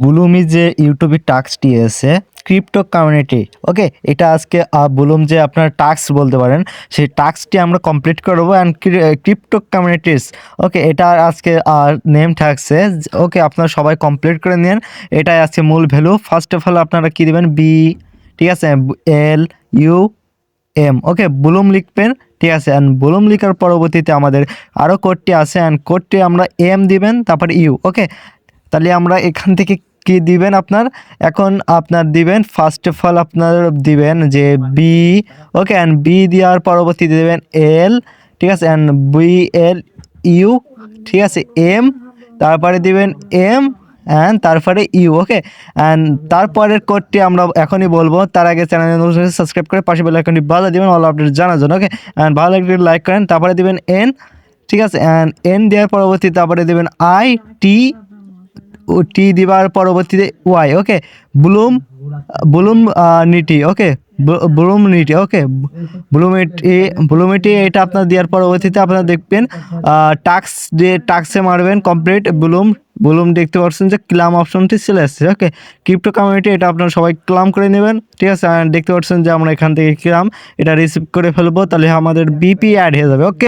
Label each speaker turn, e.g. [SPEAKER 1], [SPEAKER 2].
[SPEAKER 1] বুলুমি যে ইউটিউবে টাস্কটি আছে ক্রিপ্টো কমিউনিটি, ওকে, এটা আজকে বুলুম যে আপনার টাস্ক বলতে পারেন, সেই টাস্কটি আমরা কমপ্লিট করবো। অ্যান্ড ক্রিপ্টো কমিউনিটিস, ওকে, এটা আজকে নেম থাকছে। ওকে, আপনারা সবাই কমপ্লিট করে নেন। এটাই আজকে মূল ভ্যালু। ফার্স্ট অফ অল আপনারা কী দেবেন, বি, ঠিক আছে, LUM, ওকে, বুলুম লিখবেন, ঠিক আছে। অ্যান্ড বুলুম লিখার পরবর্তীতে আমাদের আরও কোডটি আছে, অ্যান্ড কোডটি আমরা এম দিবেন, তারপর ইউ, ওকে। তাহলে আমরা এখান থেকে কি দিবেন আপনার, এখন আপনার দিবেন ফার্স্ট অফ অল আপনার দিবেন যে বি, ওকে, অ্যান্ড বি দেওয়ার পরবর্তীতে দেবেন এল, ঠিক আছে, অ্যান্ড BLU, ঠিক আছে, এম, তারপরে দিবেন এম, অ্যান্ড তারপরে ইউ, ওকে। অ্যান্ড তারপরের কোডটি আমরা এখনই বলবো, তার আগে চ্যানেল সাবস্ক্রাইব করে পাশে বেল আইকনটি বাজা দিবেন অল আপডেট জানার জন্য, ওকে। অ্যান্ড ভালো লাগলে লাইক করেন, তারপরে দিবেন এন, ঠিক আছে, অ্যান্ড এন দেওয়ার পরবর্তী তারপরে দেবেন টি দিবার পরবর্তীতে ওয়াই, ওকে। ব্লুম ব্লুম নিটি, ওকে, ব্লুম নিটি, ওকে, ব্লুমিটি এটা আপনার দেওয়ার পরবর্তীতে আপনারা দেখবেন টাক্সে মারবেন কমপ্লিট ব্লুম দেখতে পাচ্ছেন যে ক্লাম অপশনটি চলে আসছে, ওকে। ক্রিপ্টো কমিউনিটি এটা আপনারা সবাই ক্লাম করে নেবেন, ঠিক আছে। দেখতে পাচ্ছেন যে আমরা এখান থেকে ক্লাম এটা রিসিভ করে ফেলবো, তাহলে আমাদের বিপি অ্যাড হয়ে যাবে, ওকে।